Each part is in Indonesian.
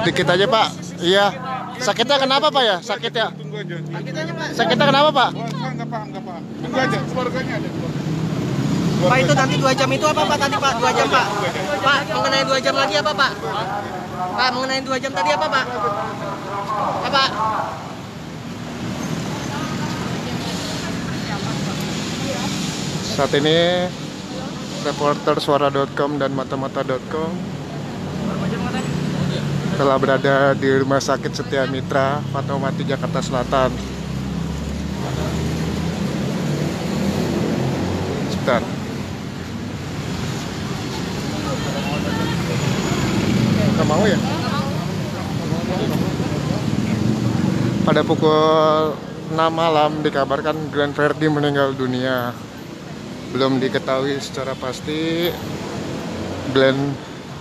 Sedikit aja Pak. Iya. Sakitnya kenapa Pak ya? Sakitnya? Sakitnya kenapa Pak? Enggak paham. Tunggu aja, keluarganya ada. Pak, itu nanti 2 jam itu apa Pak tadi Pak? 2 jam Pak. Pak, mengenai 2 jam lagi apa Pak? Pak, mengenai 2 jam tadi apa Pak? Pak. Saat ini reporter suara.com dan matamata.com telah berada di Rumah Sakit Setia Mitra, Fatmawati, Jakarta Selatan. Sebentar. Nggak mau ya? Pada pukul 6 malam dikabarkan Glenn Fredly meninggal dunia. Belum diketahui secara pasti Glenn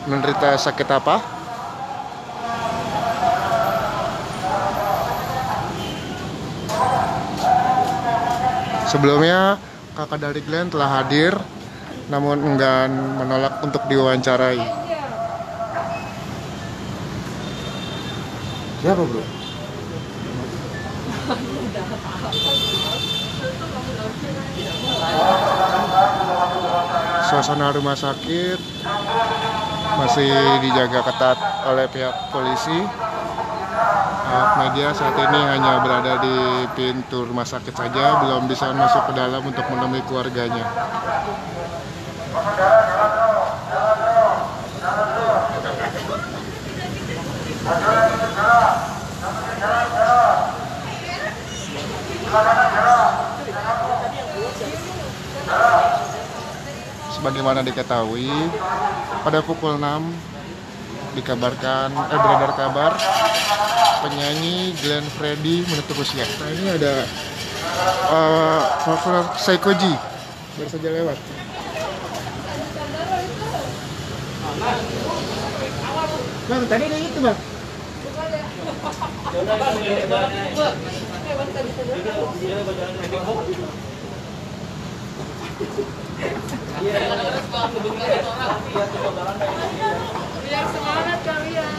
menderita sakit apa. Sebelumnya kakak dari Glenn telah hadir, namun enggan menolak untuk diwawancarai. Siapa bro? Suasana rumah sakit masih dijaga ketat oleh pihak polisi. Media saat ini hanya berada di pintu rumah sakit saja, belum bisa masuk ke dalam untuk menemui keluarganya. Sebagaimana diketahui, pada pukul 6 beredar kabar penyanyi Glenn Fredly menutup usia. Nah, ini ada populer Saikoji baru saja lewat. Bang, tadi ada itu bang. Biar semangat kalian.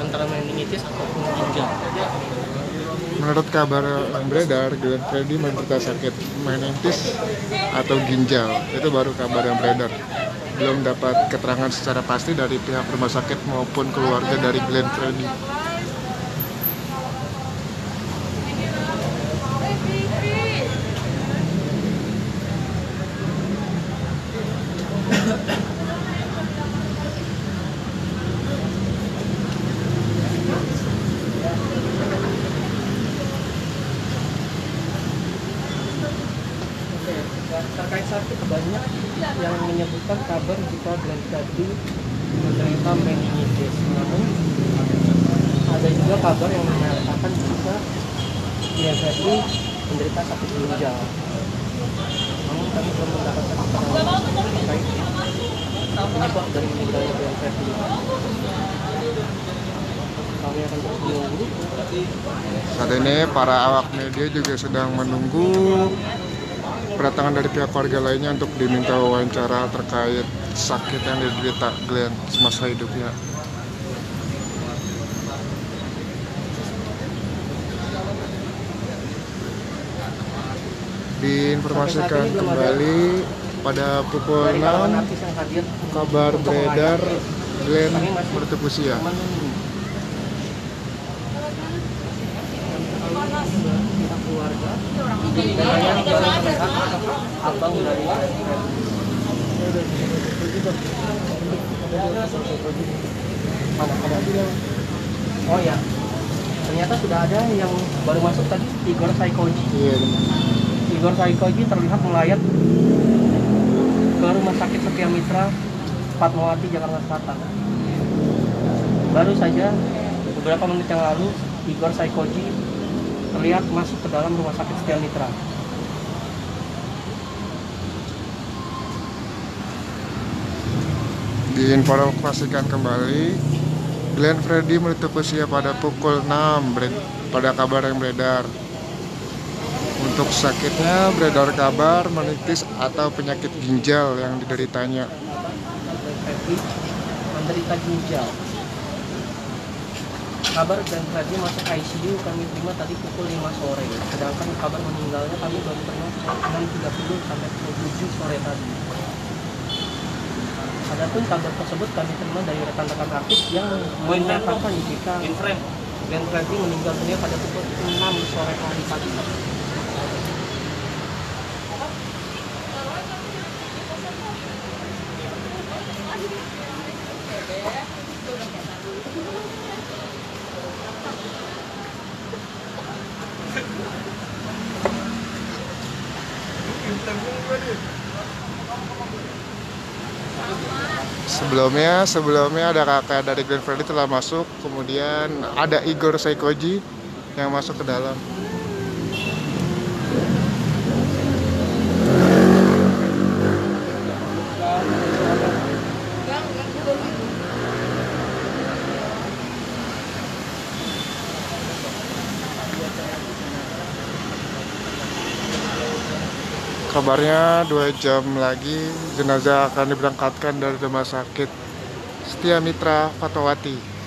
Antara meningitis ataupun ginjal. Menurut kabar yang beredar, Glenn Fredly menderita sakit meningitis atau ginjal. Itu baru kabar yang beredar. Belum dapat keterangan secara pasti dari pihak rumah sakit maupun keluarga dari Glenn Fredly. Terkait sakit, banyak yang menyebutkan kabar jika Glenn Fredly menderita meningitis. Namun ada juga kabar yang menyatakan jika Glenn Fredly menderita sakit ginjal. Namun kami belum mendapatkan keterangan terkait penyebab dari meninggalnya Glenn Fredly. Kami akan terus menunggu. Saat ini para awak media juga sedang menunggu kedatangan dari pihak keluarga lainnya untuk diminta wawancara terkait sakit yang diderita Glenn semasa hidupnya. Diinformasikan kembali pada pukul 6 kabar beredar Glenn menutup usia. Keluarga abang dari oh ya, ternyata sudah ada yang baru masuk tadi, Igor Saikoji. Igor Saikoji terlihat melayat ke Rumah Sakit Setia Mitra, Fatmawati, Jakarta Selatan. Baru saja beberapa menit yang lalu Igor Saikoji terlihat masuk ke dalam Rumah Sakit Setia Mitra. Diinformasikan kembali, Glenn Fredly menutup usia pada pukul 6 pada kabar yang beredar. Untuk sakitnya beredar kabar menitis atau penyakit ginjal yang dideritanya. Freddy menderita ginjal. Kabar Glenn Fredly masuk ICU kami terima tadi pukul 5 sore. Sedangkan kabar meninggalnya kami baru terima 6.30 sampai pukul 7 sore tadi. Adapun kabar tersebut kami terima dari rekan-rekan artis yang menyatakan jika Glenn Fredly meninggal dunia pada pukul 6 sore hari tadi. Sebelumnya ada kakak dari Glenn Fredly telah masuk, kemudian ada Igor Saikoji yang masuk ke dalam. Kabarnya 2 jam lagi jenazah akan diberangkatkan dari rumah sakit Setia Mitra Fatmawati.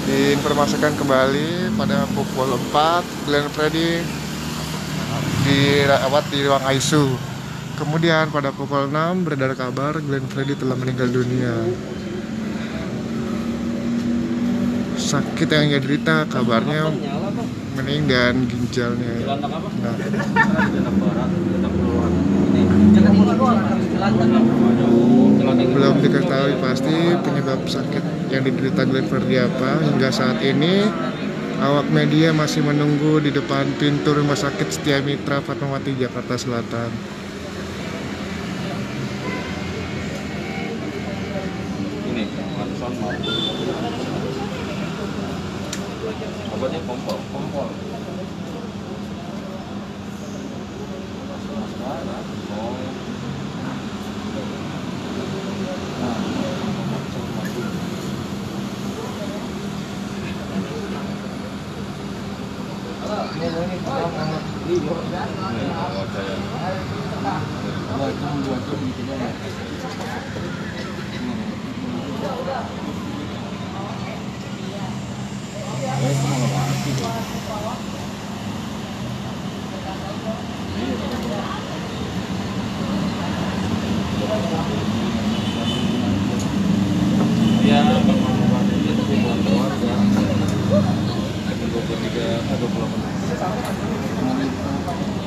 Diinformasikan kembali pada pukul 4 Glenn Fredly dirawat di ruang ICU. Kemudian pada pukul 6 beredar kabar Glenn Fredly telah meninggal dunia. Sakit yang ia derita kabarnya mening dan ginjalnya. Nah, belum diketahui pasti penyebab sakit yang diderita Glenn Fredly apa. Hingga saat ini awak media masih menunggu di depan pintu Rumah Sakit Setia Mitra Fatmawati, Jakarta Selatan. Ini Watson obatnya kompol.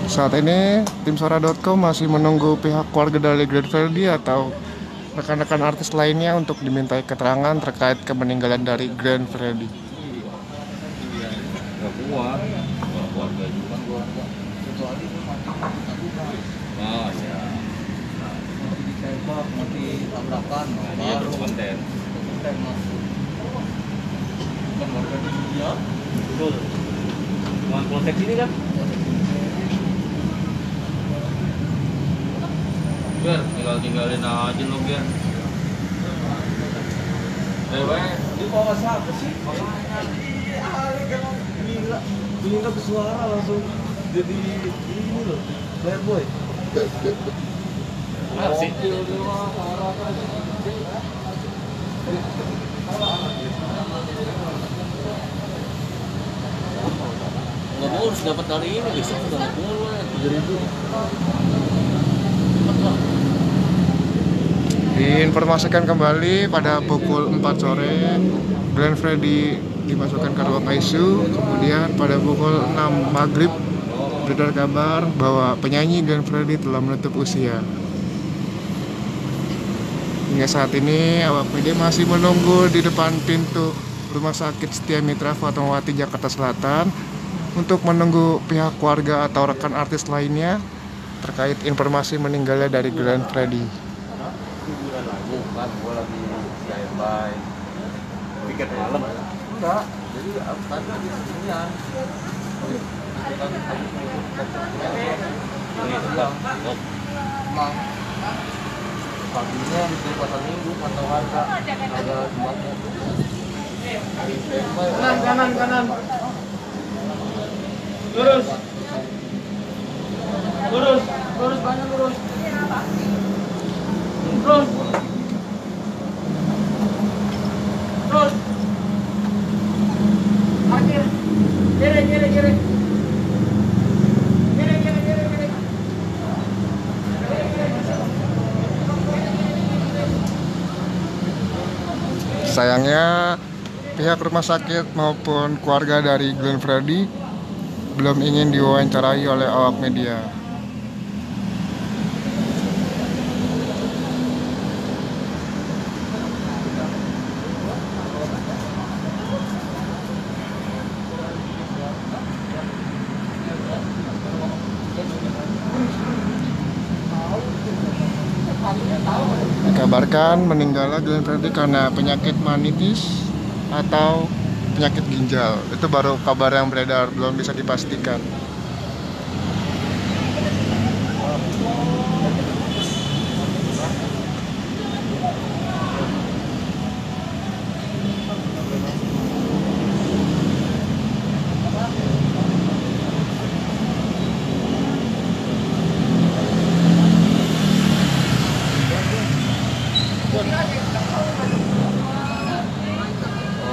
Saat ini tim Sora.com masih menunggu pihak keluarga dari Glenn Fredly atau rekan-rekan artis lainnya untuk dimintai keterangan terkait kemeninggalan dari Glenn Fredly. Gak kuat, keluarga juga keluarga. Oh ya. Ditembak, mati tabrakan, Dia berkonten. Bukan warga India. Betul. Cuma polsek sini kan? Biar tinggalin aja lo biar. Di bawah siapa sih? Gila, gila bersuara langsung jadi ini loh, bad boy. Sih. Nggak mau harus dapat hari ini, besok sudah nggak mulai. 7.000. Diinformasikan kembali pada pukul 4 sore Glenn Fredly dimasukkan ke ruang ICU. Kemudian pada pukul 6 maghrib beredar kabar bahwa penyanyi Glenn Fredly telah menutup usia. Hingga saat ini awak media masih menunggu di depan pintu Rumah Sakit Setia Mitra Fatmawati Jakarta Selatan untuk menunggu pihak keluarga atau rekan artis lainnya terkait informasi meninggalnya dari Glenn Fredly. Bukan, gue lagi siain by tiket malam. Enggak, jadi kan lagi sinian. Ini tetap emang paginya di pasar minggu atau harga Jumatnya. Kanan. Lurus banyak lurus. Terus. Akhir. Kiri. Sayangnya pihak rumah sakit maupun keluarga dari Glenn Fredly belum ingin diwawancarai oleh awak media. Dikabarkan meninggalnya Glenn Fredly karena penyakit manitis atau penyakit ginjal. Itu baru kabar yang beredar, belum bisa dipastikan.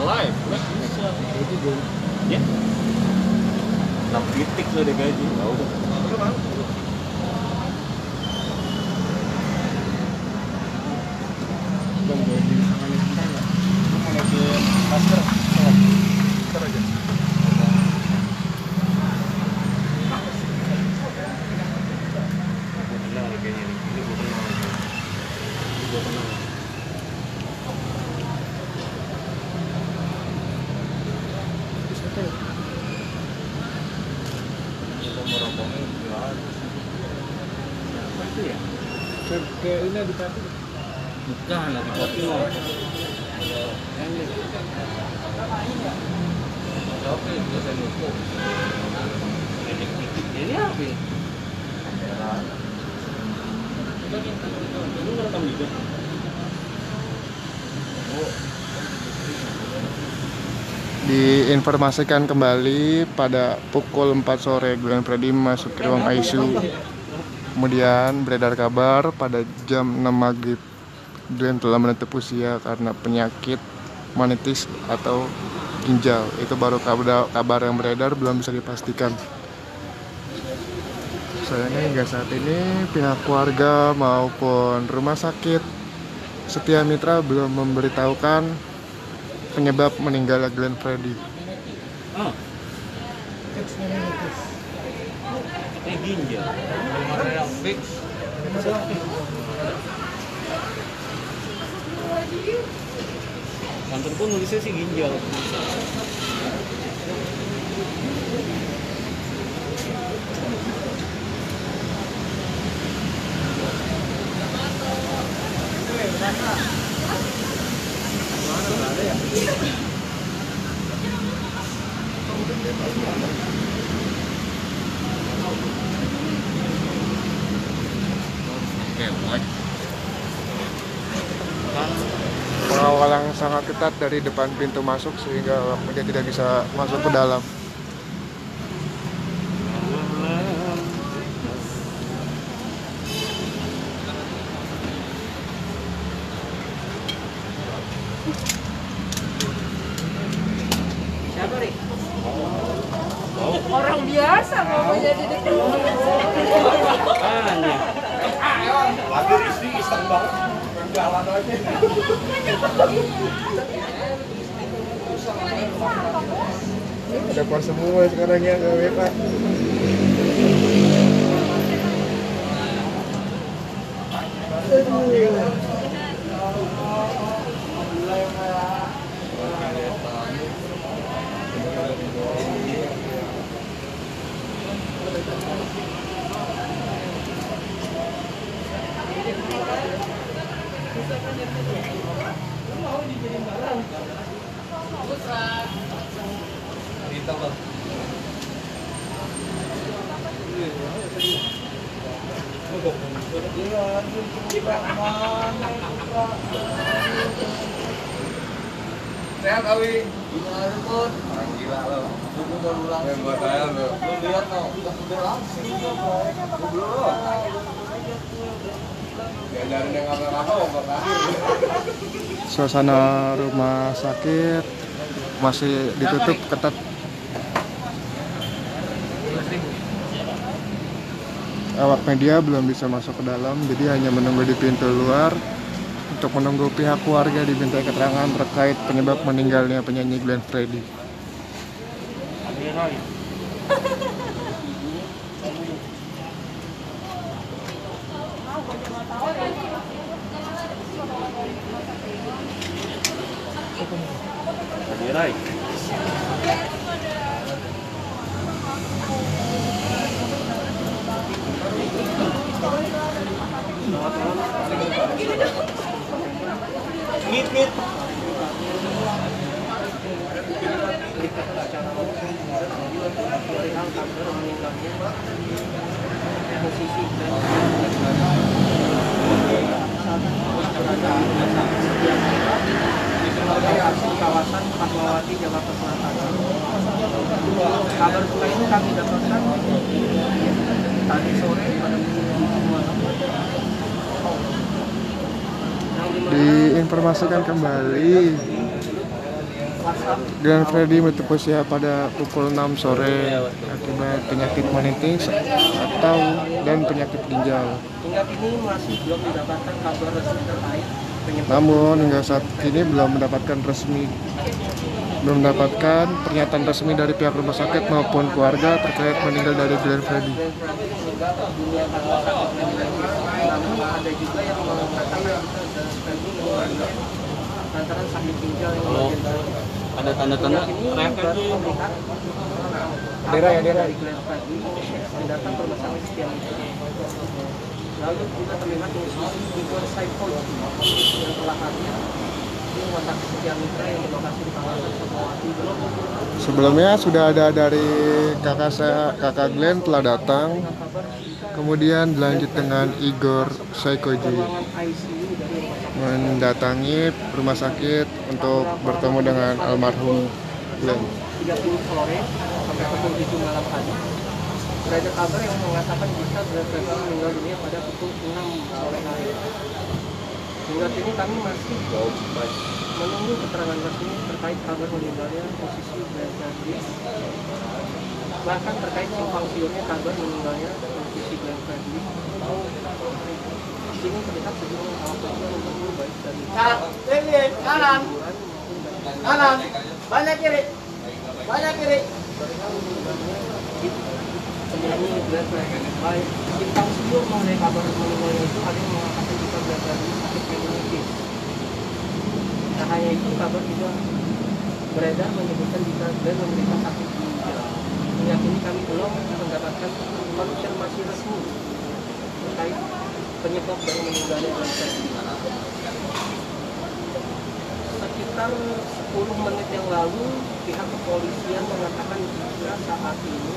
Live, bisa. Ya. 6 titik lo deh gaji. Tahu. Kayak ini di tadi. Bukan, lagi kopi loh. Oke, itu saya lupa. Ini apa? Ini ngerekam juga. Diinformasikan kembali pada pukul 4 sore Glenn Fredly masuk ke ruang ICU. Kemudian beredar kabar pada jam 6 maghrib Glenn telah menutup usia karena penyakit manitis atau ginjal. Itu baru kabar yang beredar, belum bisa dipastikan. Sayangnya hingga saat ini pihak keluarga maupun rumah sakit Setia Mitra belum memberitahukan penyebab meninggalnya Glenn Fredly. Ini ginjal. Belum ada yang fix. Kantor pun nulisnya sih ginjal. Pengawal yang sangat ketat dari depan pintu masuk sehingga dia tidak bisa masuk ke dalam. Siapa, Ri? Orang biasa mau jadi Hanya. Lagi istri iseng banget. Jalan aja. Ada keluar semua sekarang ya gawe Pak. Sehat kali. Gimana pun? Orang gila lo. Lu baru ulang. Buat saya lo. Lu lihat no. Udah langsung. Belum lo. Diajarin yang apa-apa nggak kasih. Suasana rumah sakit masih ditutup ketat. Awak media belum bisa masuk ke dalam, jadi hanya menunggu di pintu luar untuk menunggu pihak keluarga diminta keterangan terkait penyebab meninggalnya penyanyi Glenn Fredly. Hadirai. Ngit. Musisi di kawasan Fatmawati, Jakarta Selatan. Kabar duka ini kami dapatkan tadi sore pada malam. Diinformasikan kembali Glenn Fredly mati usia pada pukul 6 sore akibat penyakit meningitis dan penyakit ginjal. Hingga kini masih belum mendapatkan kabar resmi terkait penyebab. Namun hingga saat ini belum mendapatkan pernyataan resmi dari pihak rumah sakit maupun keluarga terkait meninggal dari Glenn Fredly. Namun ada juga yang mengatakan Glenn Fredly meninggal lantaran sakit ginjal yang Ada tanda-tanda baru melihat Dera dari Glenn Fredly yang datang ke rumah sakit Setiamitra. Lalu juga terlihat musisi Igor Saikoji yang telah hadir di rumah sakit Setiamitra yang berlokasi di kawasan Fatmawati. Sebelumnya sudah ada dari kakak Glenn telah datang, kemudian dilanjut dengan Igor Saikoji mendatangi rumah sakit untuk bertemu dengan almarhum Glenn. 30 sore sampai pukul 7 malam tadi beredar kabar yang mengatakan bisa Glenn Fredly meninggal dunia pada pukul 6 sore hari. Hingga kini kami masih menunggu keterangan resmi terkait kabar meninggalnya musisi Glenn Fredly. Bahkan terkait simpang siurnya kabar meninggalnya musisi Glenn Fredly. Di sini terlihat sejumlah awak media menunggu baik dari kanan, banyak kiri. penyanyi Glenn Fredly. Baik simpang siur mengenai kabar meninggalnya itu ada yang mengatakan jika Glenn Fredly sakit meningitis. Tak hanya itu, kabar juga beredar menyebutkan jika Glenn menderita sakit ginjal. Hingga kini kami belum mendapatkan konfirmasi resmi terkait penyebab dari meninggalnya Glenn Fredly. Sekitar 10 menit yang lalu, pihak kepolisian mengatakan jika saat ini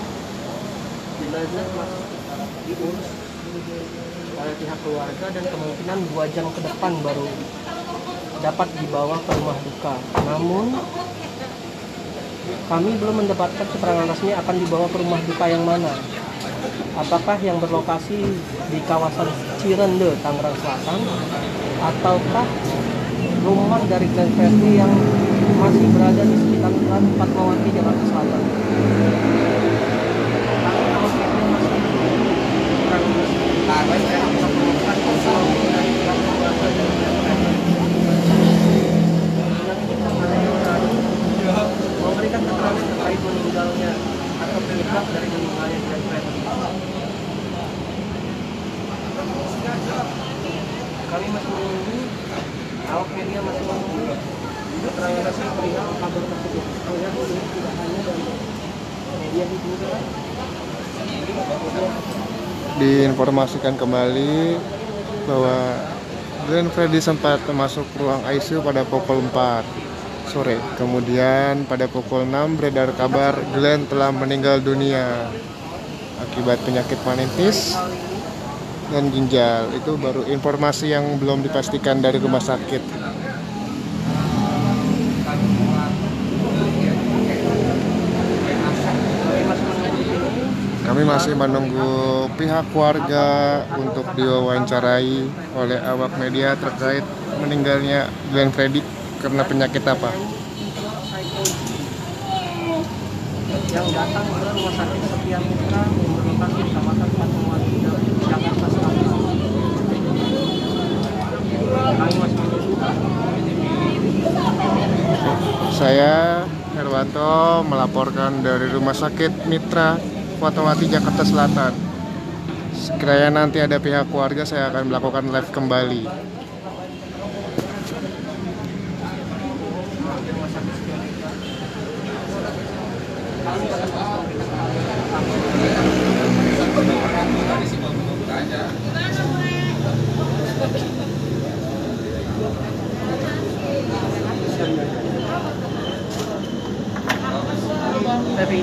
jenazah masih diurus oleh pihak keluarga dan kemungkinan 2 jam ke depan baru dapat dibawa ke rumah duka. Namun kami belum mendapatkan keterangan resmi akan dibawa ke rumah duka yang mana. Apakah yang berlokasi di kawasan Cirende, Tangerang Selatan, ataukah rumah dari Glenn Fredly yang masih berada di sekitar Fatmawati, Jakarta Selatan. Memberikan keterangan terkait meninggalnya atau penyebab dari meninggalnya Glenn Fredly. Kami masih menunggu, awak media masih menunggu keterangan resmi perihal kabar tersebut. Melihat ini tidak hanya dari media di dunia. Diinformasikan kembali bahwa Glenn Fredly sempat masuk ruang ICU pada pukul 4 sore. Kemudian pada pukul 6 beredar kabar Glenn telah meninggal dunia akibat penyakit meningitis dan ginjal. Itu baru informasi yang belum dipastikan dari rumah sakit. Kami masih menunggu pihak keluarga untuk diwawancarai oleh awak media terkait meninggalnya Glenn Fredly karena penyakit apa. Yang datang ke rumah sakit Setia Mitra yang berletak di Kecamatan Fatmawati, Jakarta Selatan. Kami masih menunggu. Saya Herwanto melaporkan dari Rumah Sakit Mitra Fatmawati, Jakarta Selatan. Sekiranya nanti ada pihak keluarga, saya akan melakukan live kembali. Tapi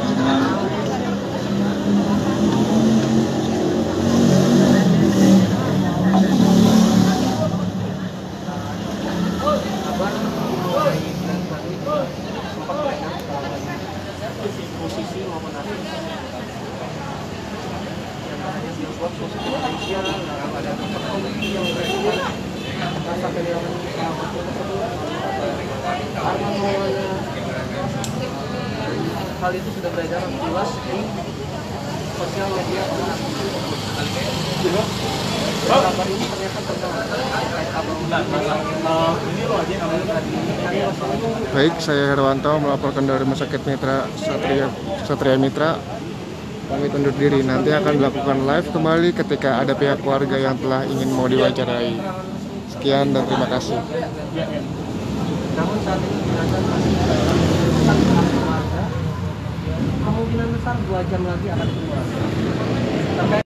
posisi maupun artis yang hanya billboard posisi potensial dalam ada komedi yang berkaitan rasa kehilangan sahabat tersebut karena semuanya hal itu sudah beredar luas di sosial media. Kabar ini ternyata terkait Baik, saya Herwanto melaporkan dari Rumah Sakit Mitra Satria Mitra. Kami undur diri. Nanti akan melakukan live kembali ketika ada pihak keluarga yang telah ingin mau diwawancarai. Sekian dan terima kasih. Namun saat ini jenazah masih ada keluarga. Kemungkinan besar 2 jam lagi akan keluar.